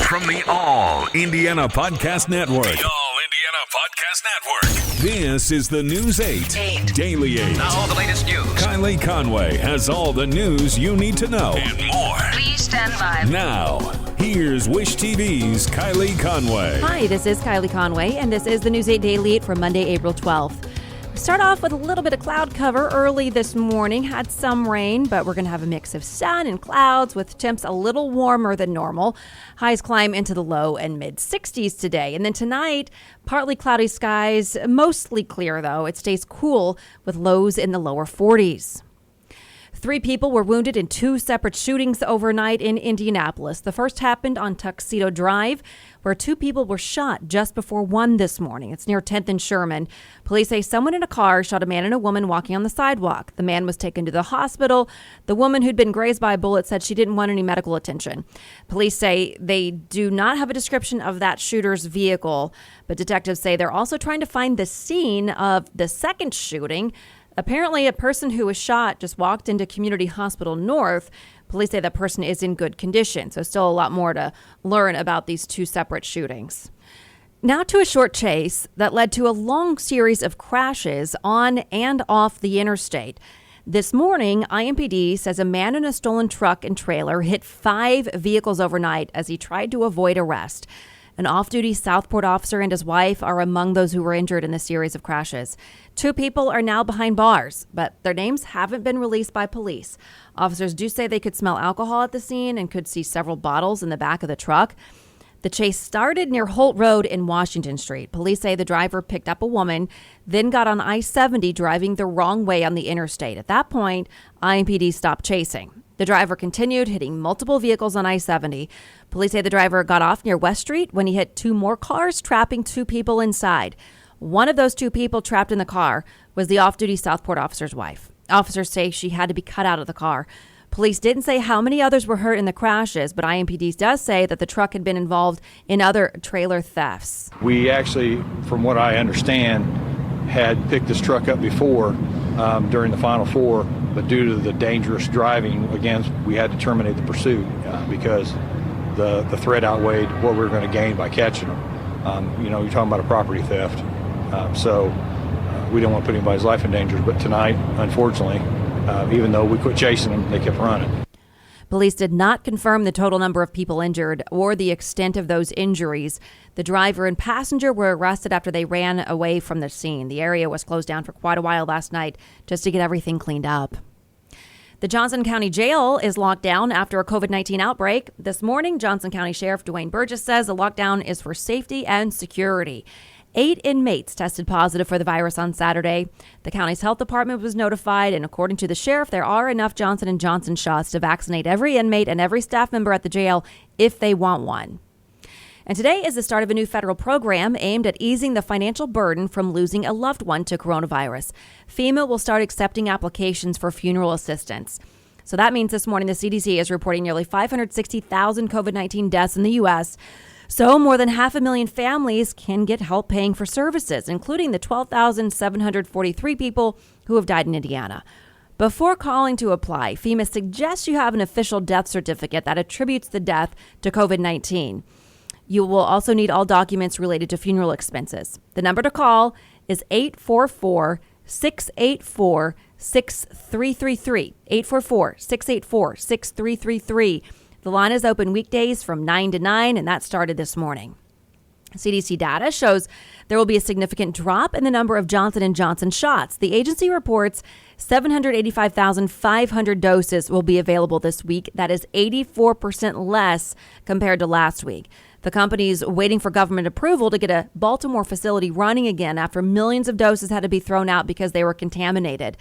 From the All Indiana Podcast Network. The All Indiana Podcast Network. This is the News 8 Daily 8. Now all the latest news. Kylie Conway has all the news you need to know. And more. Please stand by. Now, here's Wish TV's Kylie Conway. Hi, this is Kylie Conway, and this is the News 8 Daily 8 for Monday, April 12th. We start off with a little bit of cloud cover early this morning. Had some rain, but we're going to have a mix of sun and clouds with temps a little warmer than normal. Highs climb into the low and mid 60s today. And then tonight, partly cloudy skies, mostly clear though. It stays cool with lows in the lower 40s. 3 people were wounded in 2 separate shootings overnight in Indianapolis. The first happened on Tuxedo Drive, where 2 people were shot just before 1 this morning. It's near 10th and Sherman. Police say someone in a car shot a man and a woman walking on the sidewalk. The man was taken to the hospital. The woman who'd been grazed by a bullet said she didn't want any medical attention. Police say they do not have a description of that shooter's vehicle, but detectives say they're also trying to find the scene of the second shooting. Apparently, a person who was shot just walked into Community Hospital North. Police say that person is in good condition, so still a lot more to learn about these 2 separate shootings. Now to a short chase that led to a long series of crashes on and off the interstate. This morning, IMPD says a man in a stolen truck and trailer hit 5 vehicles overnight as he tried to avoid arrest. An off-duty Southport officer and his wife are among those who were injured in the series of crashes. 2 people are now behind bars, but their names haven't been released by police. Officers do say they could smell alcohol at the scene and could see several bottles in the back of the truck. The chase started near Holt Road in Washington Street. Police say the driver picked up a woman, then got on I-70 driving the wrong way on the interstate. At that point, IMPD stopped chasing. The driver continued hitting multiple vehicles on I-70. Police say the driver got off near West Street when he hit 2 more cars, trapping 2 people inside. One of those 2 people trapped in the car was the off-duty Southport officer's wife. Officers say she had to be cut out of the car. Police didn't say how many others were hurt in the crashes, but IMPD does say that the truck had been involved in other trailer thefts. We actually, from what I understand, had picked this truck up before during the Final Four, but due to the dangerous driving, again, we had to terminate the pursuit because the threat outweighed what we were going to gain by catching them. You're talking about a property theft, so we didn't want to put anybody's life in danger. But tonight, unfortunately, even though we quit chasing them, they kept running. Police did not confirm the total number of people injured or the extent of those injuries. The driver and passenger were arrested after they ran away from the scene. The area was closed down for quite a while last night just to get everything cleaned up. The Johnson County Jail is locked down after a COVID-19 outbreak. This morning, Johnson County Sheriff Dwayne Burgess says the lockdown is for safety and security. 8 inmates tested positive for the virus on Saturday. The county's health department was notified, and according to the sheriff, there are enough Johnson & Johnson shots to vaccinate every inmate and every staff member at the jail if they want one. And today is the start of a new federal program aimed at easing the financial burden from losing a loved one to coronavirus. FEMA will start accepting applications for funeral assistance. So that means this morning the CDC is reporting nearly 560,000 COVID-19 deaths in the U.S., so more than 500,000 families can get help paying for services, including the 12,743 people who have died in Indiana. Before calling to apply, FEMA suggests you have an official death certificate that attributes the death to COVID-19. You will also need all documents related to funeral expenses. The number to call is 844-684-6333. 844-684-6333. The line is open weekdays from 9 to 9, and that started this morning. CDC data shows there will be a significant drop in the number of Johnson & Johnson shots. The agency reports 785,500 doses will be available this week. That is 84% less compared to last week. The company is waiting for government approval to get a Baltimore facility running again after millions of doses had to be thrown out because they were contaminated.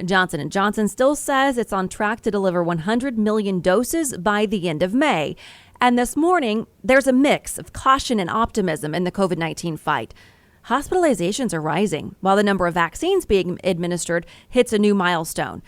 Johnson & Johnson still says it's on track to deliver 100 million doses by the end of May. And this morning, there's a mix of caution and optimism in the COVID-19 fight. Hospitalizations are rising, while the number of vaccines being administered hits a new milestone.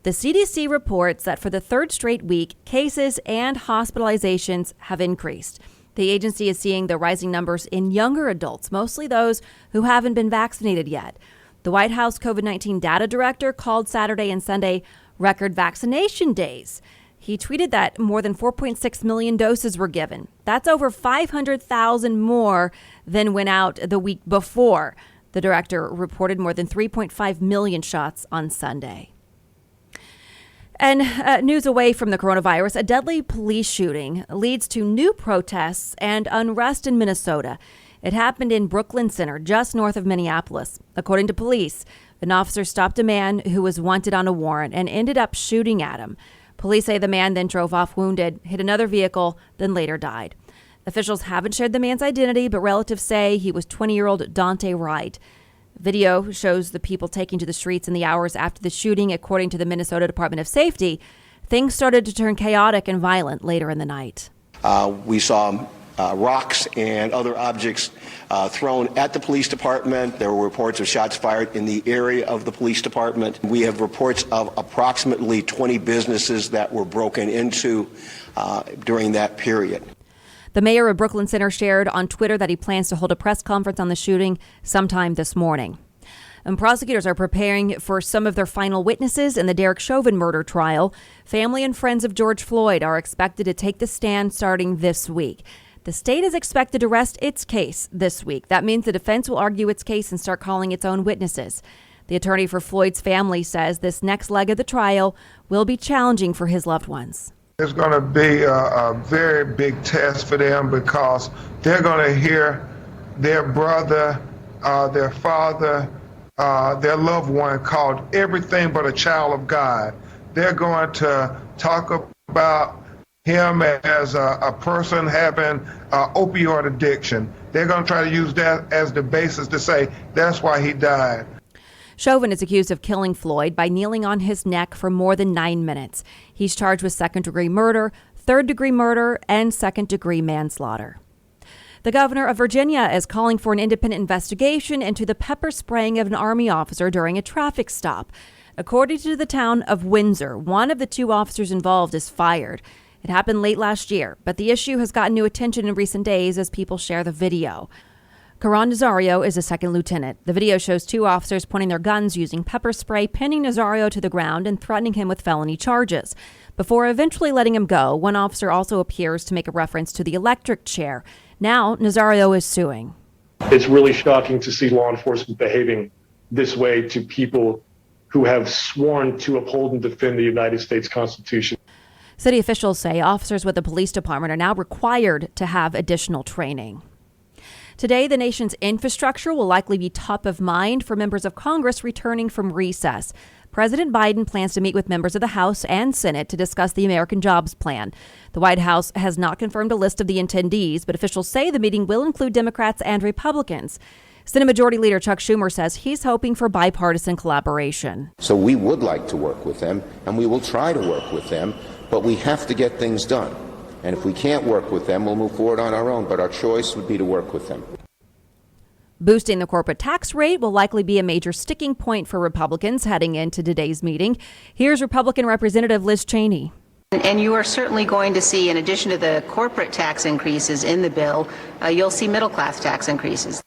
The CDC reports that for the 3rd straight week, cases and hospitalizations have increased. The agency is seeing the rising numbers in younger adults, mostly those who haven't been vaccinated yet. The White House COVID-19 data director called Saturday and Sunday record vaccination days. He tweeted that more than 4.6 million doses were given. That's over 500,000 more than went out the week before. The director reported more than 3.5 million shots on Sunday. And news away from the coronavirus, a deadly police shooting leads to new protests and unrest in Minnesota. It happened in Brooklyn Center, just north of Minneapolis. According to police, an officer stopped a man who was wanted on a warrant and ended up shooting at him. Police say the man then drove off wounded, hit another vehicle, then later died. Officials haven't shared the man's identity, but relatives say he was 20-year-old Dante Wright. Video shows the people taking to the streets in the hours after the shooting. According to the Minnesota Department of Safety, things started to turn chaotic and violent later in the night. We saw rocks and other objects thrown at the police department. There were reports of shots fired in the area of the police department. We have reports of approximately 20 businesses that were broken into during that period. The mayor of Brooklyn Center shared on Twitter that he plans to hold a press conference on the shooting sometime this morning. And prosecutors are preparing for some of their final witnesses in the Derek Chauvin murder trial. Family and friends of George Floyd are expected to take the stand starting this week. The state is expected to rest its case this week. That means the defense will argue its case and start calling its own witnesses. The attorney for Floyd's family says this next leg of the trial will be challenging for his loved ones. It's going to be a very big test for them because they're going to hear their brother, their father, their loved one called everything but a child of God. They're going to talk about him as a person having opioid addiction. They're going to try to use that as the basis to say that's why he died. Chauvin is accused of killing Floyd by kneeling on his neck for more than 9 minutes. He's charged with second-degree murder, third-degree murder, and second-degree manslaughter. The governor of Virginia is calling for an independent investigation into the pepper spraying of an Army officer during a traffic stop. According to the town of Windsor, one of the 2 officers involved is fired. It happened late last year, but the issue has gotten new attention in recent days as people share the video. Caron Nazario is a second lieutenant. The video shows 2 officers pointing their guns using pepper spray, pinning Nazario to the ground and threatening him with felony charges. Before eventually letting him go, one officer also appears to make a reference to the electric chair. Now, Nazario is suing. It's really shocking to see law enforcement behaving this way to people who have sworn to uphold and defend the United States Constitution. City officials say officers with the police department are now required to have additional training. Today, the nation's infrastructure will likely be top of mind for members of Congress returning from recess. President Biden plans to meet with members of the House and Senate to discuss the American Jobs Plan. The White House has not confirmed a list of the attendees, but officials say the meeting will include Democrats and Republicans. Senate Majority Leader Chuck Schumer says he's hoping for bipartisan collaboration. So we would like to work with them, and we will try to work with them, but we have to get things done. And if we can't work with them, we'll move forward on our own, but our choice would be to work with them. Boosting the corporate tax rate will likely be a major sticking point for Republicans heading into today's meeting. Here's Republican Representative Liz Cheney. And you are certainly going to see, in addition to the corporate tax increases in the bill, you'll see middle-class tax increases.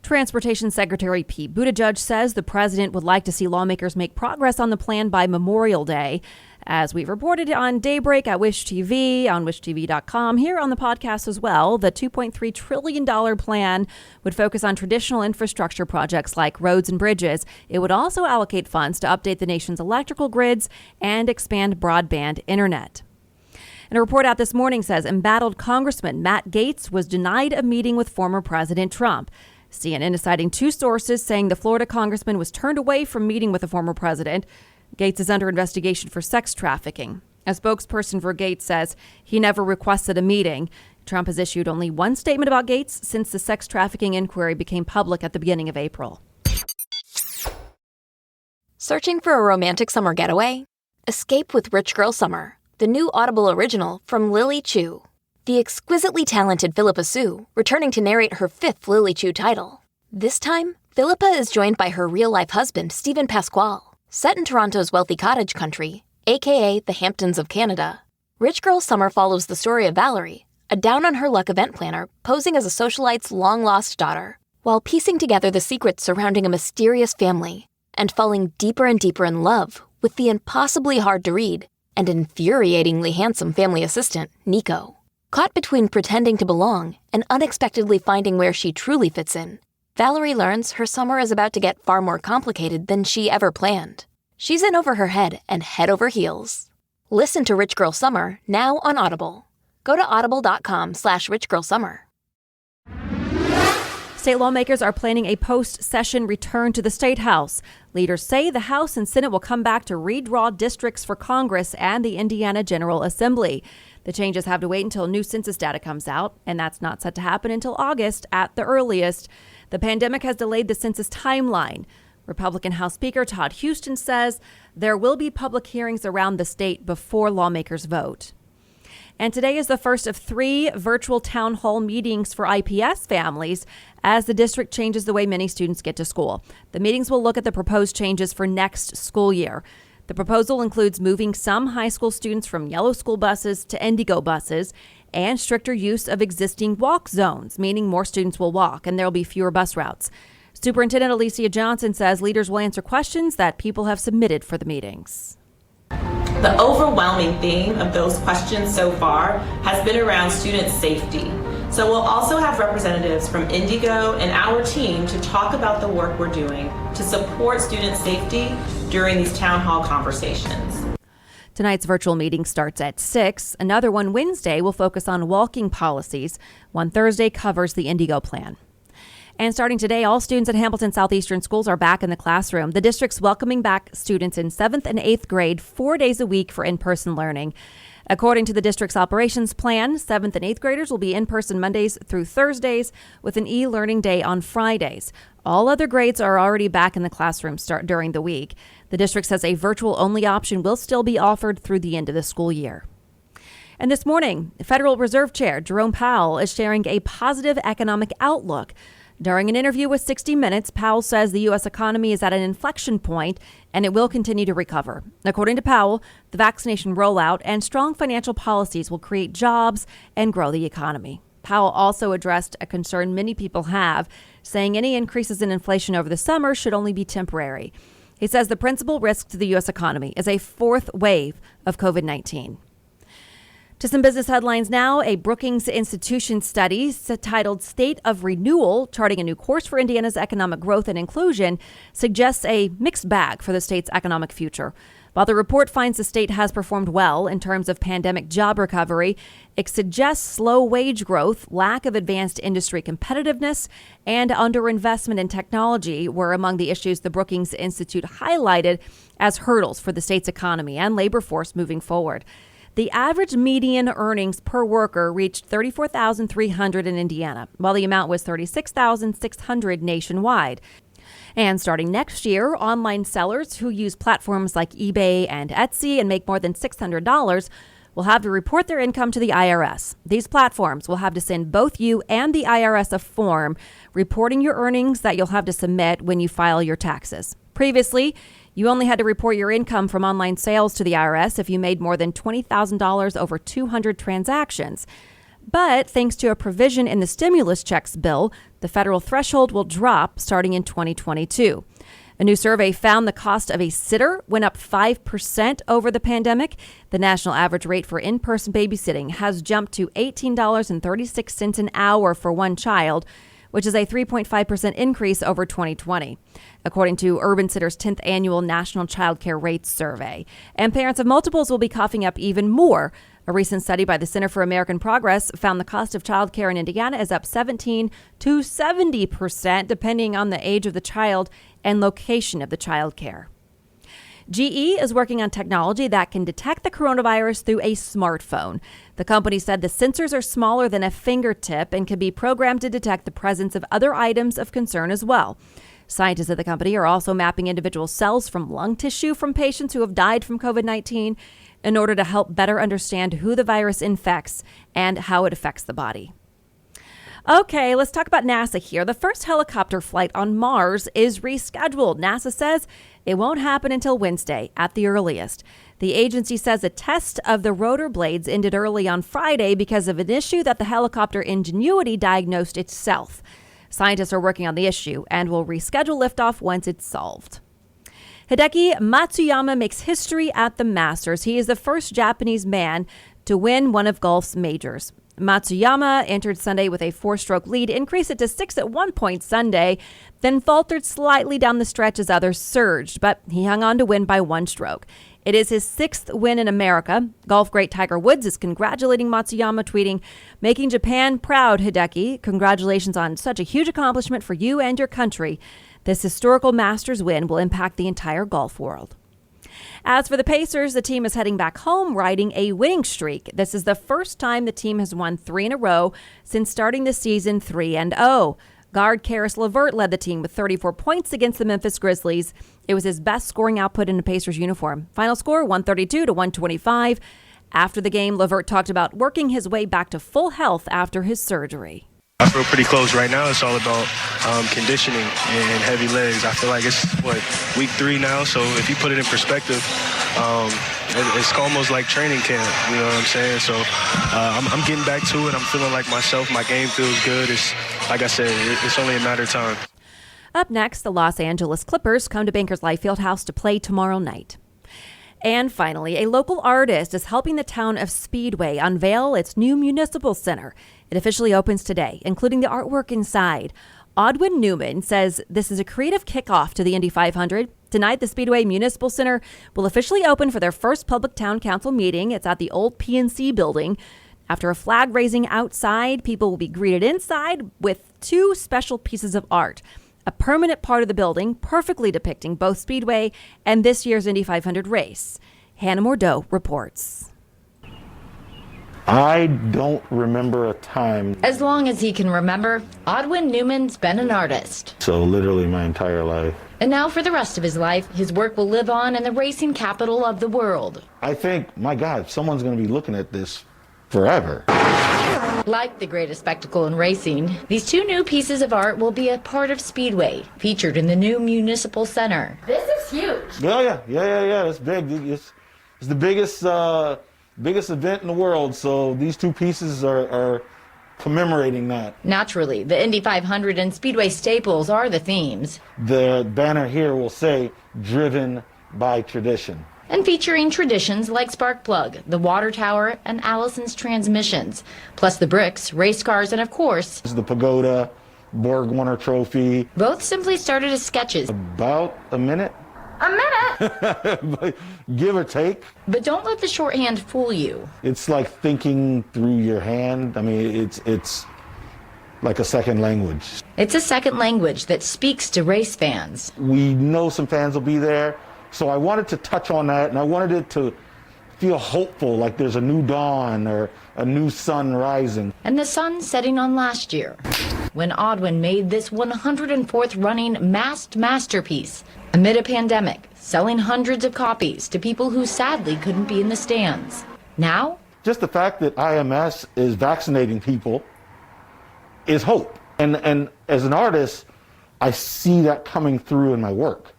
Transportation Secretary Pete Buttigieg says the president would like to see lawmakers make progress on the plan by Memorial Day. As we've reported on Daybreak at Wish TV, on wishtv.com, here on the podcast as well, the $2.3 trillion plan would focus on traditional infrastructure projects like roads and bridges. It would also allocate funds to update the nation's electrical grids and expand broadband internet. And a report out this morning says embattled Congressman Matt Gaetz was denied a meeting with former President Trump. CNN is citing 2 sources saying the Florida congressman was turned away from meeting with the former president. Gaetz is under investigation for sex trafficking. A spokesperson for Gaetz says he never requested a meeting. Trump has issued only one statement about Gaetz since the sex trafficking inquiry became public at the beginning of April. Searching for a romantic summer getaway? Escape with Rich Girl Summer, the new Audible original from Lily Chu. The exquisitely talented Philippa Soo returning to narrate her 5th Lily Chu title. This time, Philippa is joined by her real-life husband, Stephen Pasquale. Set in Toronto's wealthy cottage country, aka the Hamptons of Canada, Rich Girl Summer follows the story of Valerie, a down-on-her-luck event planner posing as a socialite's long-lost daughter, while piecing together the secrets surrounding a mysterious family and falling deeper and deeper in love with the impossibly hard-to-read and infuriatingly handsome family assistant, Nico. Caught between pretending to belong and unexpectedly finding where she truly fits in, Valerie learns her summer is about to get far more complicated than she ever planned. She's in over her head and head over heels. Listen to Rich Girl Summer now on Audible. Go to audible.com/richgirlsummer. State lawmakers are planning a post-session return to the State House. Leaders say the House and Senate will come back to redraw districts for Congress and the Indiana General Assembly. The changes have to wait until new census data comes out, and that's not set to happen until August at the earliest. The pandemic has delayed the census timeline. Republican House Speaker Todd Houston says there will be public hearings around the state before lawmakers vote. And today is the first of 3 virtual town hall meetings for IPS families as the district changes the way many students get to school. The meetings will look at the proposed changes for next school year. The proposal includes moving some high school students from yellow school buses to Indigo buses and stricter use of existing walk zones, meaning more students will walk and there will be fewer bus routes. Superintendent Alicia Johnson says leaders will answer questions that people have submitted for the meetings. The overwhelming theme of those questions so far has been around student safety. So we'll also have representatives from Indigo and our team to talk about the work we're doing to support student safety during these town hall conversations. Tonight's virtual meeting starts at 6. Another one Wednesday will focus on walking policies. One Thursday covers the Indigo plan. And starting today, all students at Hamilton Southeastern Schools are back in the classroom. The district's welcoming back students in 7th and 8th grade 4 days a week for in-person learning. According to the district's operations plan, 7th and 8th graders will be in person Mondays through Thursdays with an e-learning day on Fridays. All other grades are already back in the classroom during the week. The district says a virtual-only option will still be offered through the end of the school year. And this morning, Federal Reserve Chair Jerome Powell is sharing a positive economic outlook. During an interview with 60 Minutes, Powell says the U.S. economy is at an inflection point and it will continue to recover. According to Powell, the vaccination rollout and strong financial policies will create jobs and grow the economy. Powell also addressed a concern many people have, saying any increases in inflation over the summer should only be temporary. He says the principal risk to the U.S. economy is a 4th wave of COVID-19. To some business headlines now. A Brookings Institution study titled State of Renewal, charting a new course for Indiana's economic growth and inclusion, suggests a mixed bag for the state's economic future. While the report finds the state has performed well in terms of pandemic job recovery, it suggests slow wage growth, lack of advanced industry competitiveness, and underinvestment in technology were among the issues the Brookings Institute highlighted as hurdles for the state's economy and labor force moving forward. The average median earnings per worker reached $34,300 in Indiana, while the amount was $36,600 nationwide. And starting next year, online sellers who use platforms like eBay and Etsy and make more than $600 will have to report their income to the IRS. These platforms will have to send both you and the IRS a form reporting your earnings that you'll have to submit when you file your taxes. Previously, you only had to report your income from online sales to the IRS if you made more than $20,000 over 200 transactions. But thanks to a provision in the stimulus checks bill, the federal threshold will drop starting in 2022. A new survey found the cost of a sitter went up 5% over the pandemic. The national average rate for in-person babysitting has jumped to $18.36 an hour for one child, which is a 3.5% increase over 2020, according to Urban Sitter's 10th annual National Child Care Rates Survey. And parents of multiples will be coughing up even more. A recent study by the Center for American Progress found the cost of child care in Indiana is up 17 to 70%, depending on the age of the child and location of the child care. GE is working on technology that can detect the coronavirus through a smartphone. The company said the sensors are smaller than a fingertip and can be programmed to detect the presence of other items of concern as well. Scientists at the company are also mapping individual cells from lung tissue from patients who have died from COVID-19 in order to help better understand who the virus infects and how it affects the body. Okay, let's talk about NASA here. The first helicopter flight on Mars is rescheduled. NASA says it won't happen until Wednesday at the earliest. The agency says a test of the rotor blades ended early on Friday because of an issue that the helicopter Ingenuity diagnosed itself. Scientists are working on the issue and will reschedule liftoff once it's solved. Hideki Matsuyama makes history at the Masters. He is the first Japanese man to win one of golf's majors. Matsuyama entered Sunday with a 4-stroke lead, increased it to 6 at one point Sunday, then faltered slightly down the stretch as others surged, but he hung on to win by 1 stroke. It is his 6th win in America. Golf great Tiger Woods is congratulating Matsuyama, tweeting, "Making Japan proud, Hideki. Congratulations on such a huge accomplishment for you and your country. This historical Masters win will impact the entire golf world." As for the Pacers, the team is heading back home, riding a winning streak. This is the first time the team has won 3 in a row since starting the season 3-0. Guard Karis LeVert led the team with 34 points against the Memphis Grizzlies. It was his best scoring output in a Pacers uniform. Final score, 132-125. After the game, LeVert talked about working his way back to full health after his surgery. I feel pretty close right now. It's all about conditioning and heavy legs. I feel like it's, week 3 now, so if you put it in perspective, it's almost like training camp, you know what I'm saying? So I'm getting back to it. I'm feeling like myself. My game feels good. It's, like I said, it's only a matter of time. Up next, the Los Angeles Clippers come to Bankers Life Fieldhouse to play tomorrow night. And finally, a local artist is helping the town of Speedway unveil its new municipal center. It officially opens today, including the artwork inside. Audwin Newman says this is a creative kickoff to the Indy 500. Tonight, the Speedway Municipal Center will officially open for their first public town council meeting. It's at the old PNC building. After a flag raising outside, people will be greeted inside with 2 special pieces of art. A permanent part of the building, perfectly depicting both Speedway and this year's Indy 500 race. Hannah Mordeau reports. I don't remember a time. As long as he can remember, Audwin Newman's been an artist. So literally my entire life. And now for the rest of his life, his work will live on in the racing capital of the world. I think, my God, someone's going to be looking at this forever. Like the greatest spectacle in racing, these 2 new pieces of art will be a part of Speedway, featured in the new municipal center. This is huge. Yeah. It's big. It's the biggest event in the world. So these 2 pieces are commemorating that. Naturally, the Indy 500 and Speedway staples are the themes. The banner here will say, "Driven by Tradition." And featuring traditions like Spark Plug, the Water Tower, and Allison's transmissions, plus the bricks, race cars, and of course, the Pagoda, Borg Warner Trophy. Both simply started as sketches. About a minute. A minute? Give or take. But don't let the shorthand fool you. It's like thinking through your hand. I mean, it's like a second language. It's a second language that speaks to race fans. We know some fans will be there. So I wanted to touch on that, and I wanted it to feel hopeful, like there's a new dawn or a new sun rising. And the sun setting on last year, when Audwin made this 104th running masked masterpiece amid a pandemic, selling hundreds of copies to people who sadly couldn't be in the stands. Now? Just the fact that IMS is vaccinating people is hope. And as an artist, I see that coming through in my work.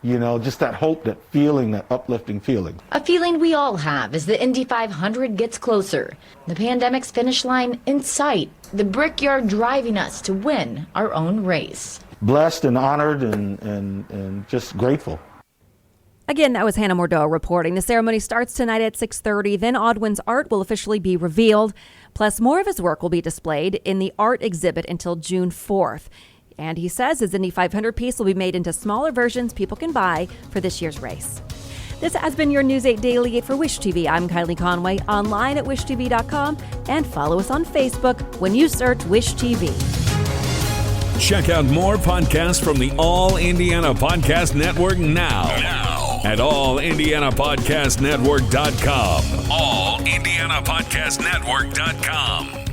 You know, just that hope, that feeling, that uplifting feeling. A feeling we all have as the Indy 500 gets closer. The pandemic's finish line in sight. The Brickyard driving us to win our own race. Blessed and honored and just grateful. Again, that was Hannah Mordeau reporting. The ceremony starts tonight at 6:30. Then Audwin's art will officially be revealed. Plus, more of his work will be displayed in the art exhibit until June 4th. And he says his Indy 500 piece will be made into smaller versions people can buy for this year's race. This has been your News 8 Daily for Wish TV. I'm Kylie Conway, online at wishtv.com, and follow us on Facebook when you search Wish TV. Check out more podcasts from the All Indiana Podcast Network now at allindianapodcastnetwork.com. allindianapodcastnetwork.com.